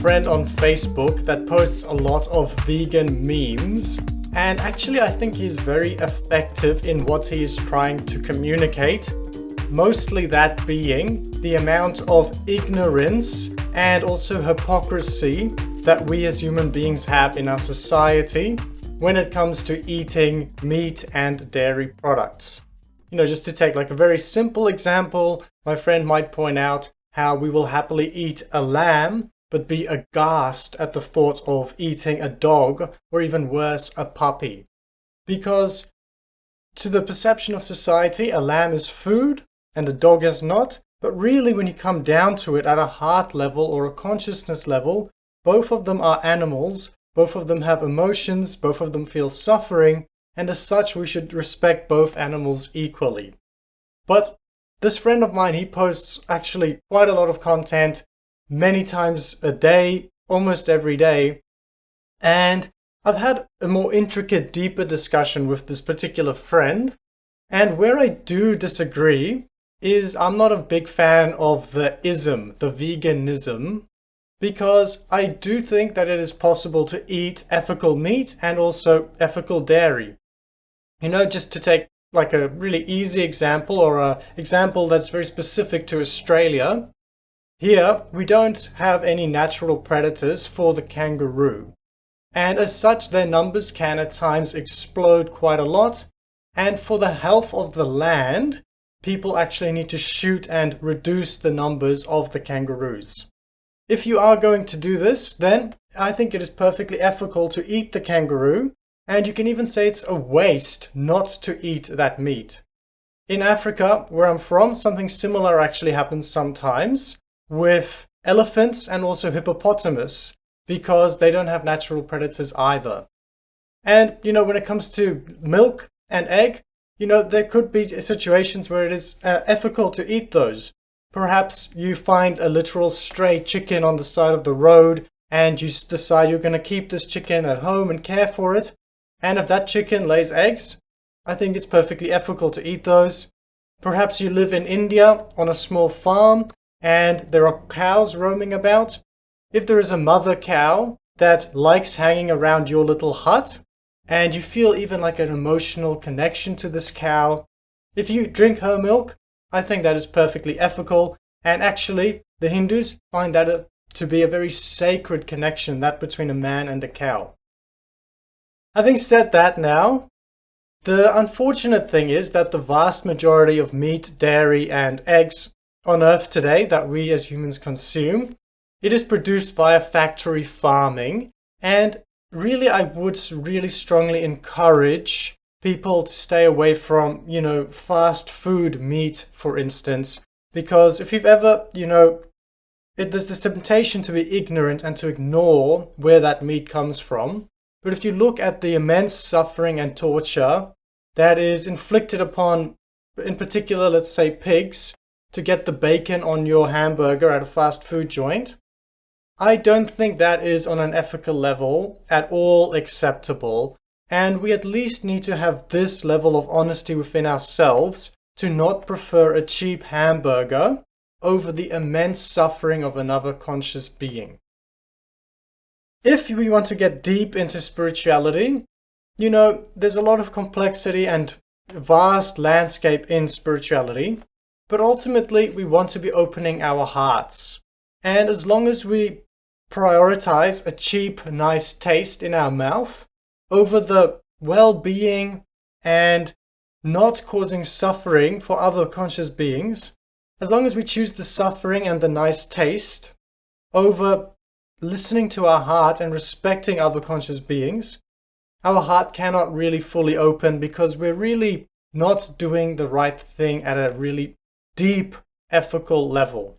friend on Facebook that posts a lot of vegan memes, and actually I think he's very effective in what he is trying to communicate. Mostly that being the amount of ignorance and also hypocrisy that we as human beings have in our society when it comes to eating meat and dairy products. Just to take like a very simple example, my friend might point out how we will happily eat a lamb but be aghast at the thought of eating a dog, or even worse, a puppy. Because to the perception of society, a lamb is food and a dog is not, but really when you come down to it at a heart level or a consciousness level, both of them are animals, both of them have emotions, both of them feel suffering, and as such we should respect both animals equally. But this friend of mine, he posts actually quite a lot of content many times a day, almost every day, and I've had a more intricate, deeper discussion with this particular friend, and where I do disagree is I'm not a big fan of the veganism, because I do think that it is possible to eat ethical meat and also ethical dairy. Just to take like a really easy example, or an example that's very specific to Australia. Here, we don't have any natural predators for the kangaroo. And as such, their numbers can at times explode quite a lot. And for the health of the land, people actually need to shoot and reduce the numbers of the kangaroos. If you are going to do this, then I think it is perfectly ethical to eat the kangaroo. And you can even say it's a waste not to eat that meat. In Africa, where I'm from, something similar actually happens sometimes with elephants and also hippopotamus, because they don't have natural predators either. And, when it comes to milk and egg, there could be situations where it is ethical to eat those. Perhaps you find a literal stray chicken on the side of the road and you decide you're going to keep this chicken at home and care for it. And if that chicken lays eggs, I think it's perfectly ethical to eat those. Perhaps you live in India on a small farm and there are cows roaming about. If there is a mother cow that likes hanging around your little hut, and you feel even like an emotional connection to this cow, if you drink her milk, I think that is perfectly ethical. And actually, the Hindus find that to be a very sacred connection, that between a man and a cow. Having said that now, the unfortunate thing is that the vast majority of meat, dairy, and eggs on Earth today that we as humans consume, it is produced via factory farming. And really, I would really strongly encourage people to stay away from, fast food meat, for instance. Because if you've ever, there's this temptation to be ignorant and to ignore where that meat comes from. But if you look at the immense suffering and torture that is inflicted upon, in particular, let's say pigs, to get the bacon on your hamburger at a fast food joint, I don't think that is on an ethical level at all acceptable. And we at least need to have this level of honesty within ourselves to not prefer a cheap hamburger over the immense suffering of another conscious being. If we want to get deep into spirituality, there's a lot of complexity and vast landscape in spirituality, but ultimately we want to be opening our hearts. And as long as we prioritize a cheap, nice taste in our mouth over the well-being and not causing suffering for other conscious beings, as long as we choose the suffering and the nice taste over listening to our heart and respecting other conscious beings, our heart cannot really fully open, because we're really not doing the right thing at a really deep ethical level.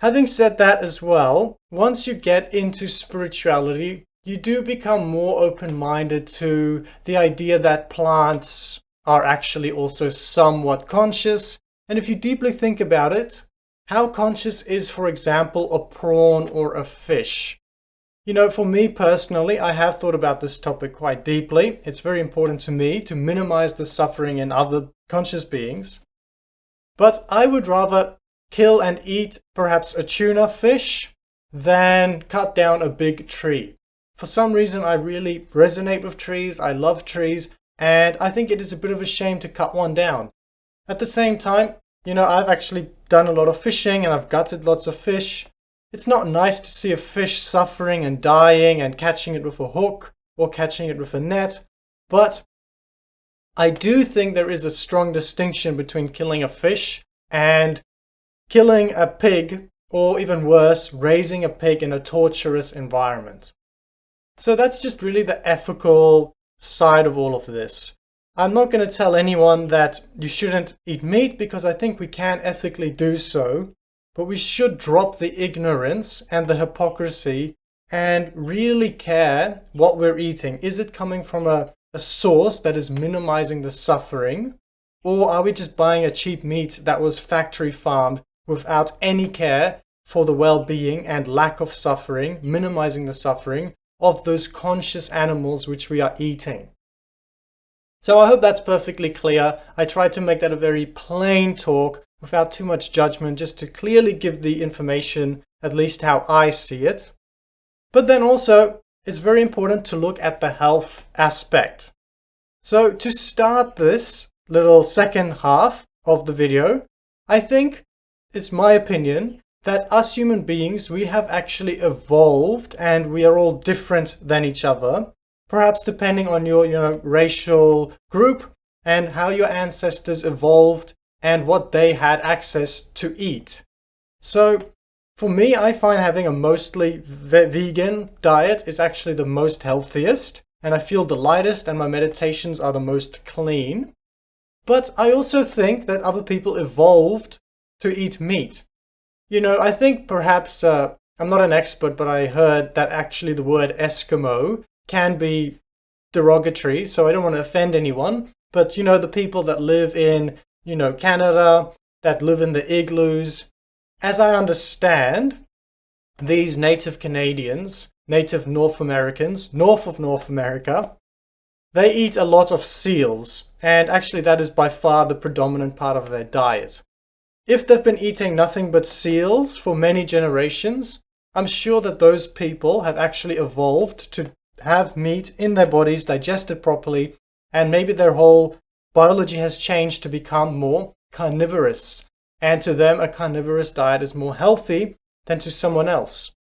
Having said that as well, once you get into spirituality, you do become more open-minded to the idea that plants are actually also somewhat conscious. And if you deeply think about it, how conscious is, for example, a prawn or a fish? For me personally, I have thought about this topic quite deeply. It's very important to me to minimize the suffering in other conscious beings. But I would rather kill and eat perhaps a tuna fish than cut down a big tree. For some reason, I really resonate with trees. I love trees, and I think it is a bit of a shame to cut one down. At the same time, I've actually done a lot of fishing and I've gutted lots of fish. It's not nice to see a fish suffering and dying and catching it with a hook or catching it with a net, but I do think there is a strong distinction between killing a fish and killing a pig, or even worse, raising a pig in a torturous environment. So that's just really the ethical side of all of this. I'm not going to tell anyone that you shouldn't eat meat, because I think we can ethically do so, but we should drop the ignorance and the hypocrisy and really care what we're eating. Is it coming from a source that is minimizing the suffering, or are we just buying a cheap meat that was factory farmed without any care for the well-being and lack of suffering, minimizing the suffering of those conscious animals which we are eating? So I hope that's perfectly clear. I tried to make that a very plain talk without too much judgment, just to clearly give the information, at least how I see it. But then also, it's very important to look at the health aspect. So to start this little second half of the video, I think it's my opinion that us human beings, we have actually evolved and we are all different than each other, perhaps depending on your racial group and how your ancestors evolved and what they had access to eat. So for me, I find having a mostly vegan diet is actually the most healthiest, and I feel the lightest, and my meditations are the most clean. But I also think that other people evolved to eat meat. I think perhaps, I'm not an expert, but I heard that actually the word Eskimo can be derogatory, so I don't want to offend anyone. But the people that live in, Canada, that live in the igloos, as I understand, these native Canadians, native North Americans, north of North America, they eat a lot of seals, and actually that is by far the predominant part of their diet. If they've been eating nothing but seals for many generations, I'm sure that those people have actually evolved to have meat in their bodies, digested properly, and maybe their whole biology has changed to become more carnivorous. And to them, a carnivorous diet is more healthy than to someone else.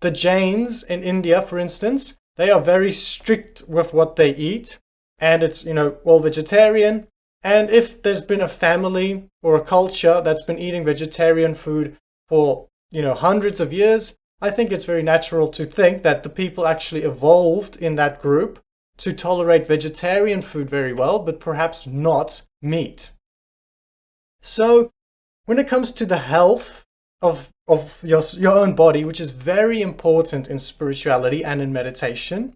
The Jains in India, for instance, they are very strict with what they eat, and it's, all vegetarian. And if there's been a family or a culture that's been eating vegetarian food for, hundreds of years, I think it's very natural to think that the people actually evolved in that group to tolerate vegetarian food very well, but perhaps not meat. So when it comes to the health of your own body, which is very important in spirituality and in meditation,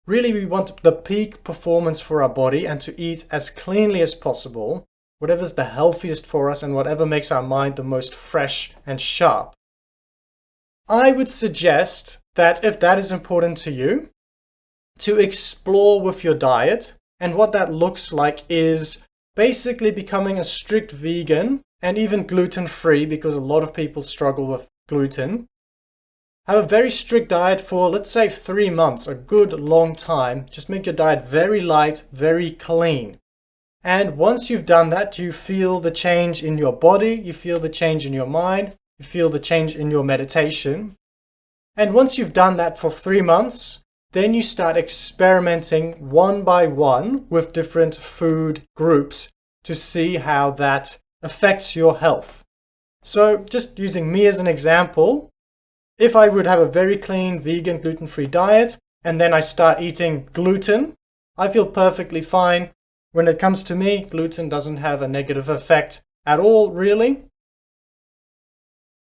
really we want the peak performance for our body and to eat as cleanly as possible, whatever's the healthiest for us and whatever makes our mind the most fresh and sharp. I would suggest that if that is important to you, to explore with your diet, and what that looks like is basically becoming a strict vegan and even gluten-free, because a lot of people struggle with gluten. Have a very strict diet for, let's say, 3 months, a good long time. Just make your diet very light, very clean. And once you've done that, you feel the change in your body, you feel the change in your mind, you feel the change in your meditation. And once you've done that for 3 months, then you start experimenting one by one with different food groups to see how that affects your health. So just using me as an example, if I would have a very clean vegan gluten-free diet and then I start eating gluten, I feel perfectly fine. When it comes to me, gluten doesn't have a negative effect at all, really.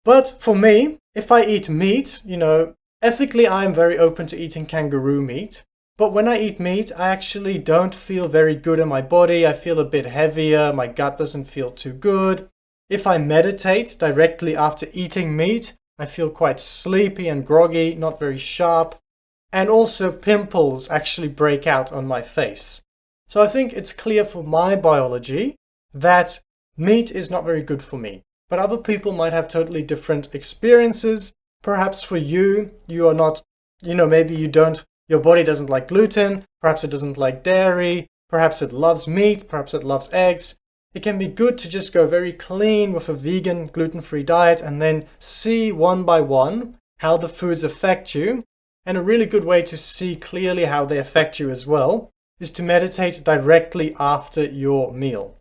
But for me, if I eat meat, ethically I'm very open to eating kangaroo meat. But when I eat meat, I actually don't feel very good in my body. I feel a bit heavier. My gut doesn't feel too good. If I meditate directly after eating meat, I feel quite sleepy and groggy, not very sharp. And also pimples actually break out on my face. So I think it's clear for my biology that meat is not very good for me. But other people might have totally different experiences Perhaps for you, you are not, maybe your body doesn't like gluten, perhaps it doesn't like dairy, perhaps it loves meat, perhaps it loves eggs. It can be good to just go very clean with a vegan, gluten-free diet and then see one by one how the foods affect you. And a really good way to see clearly how they affect you as well is to meditate directly after your meal.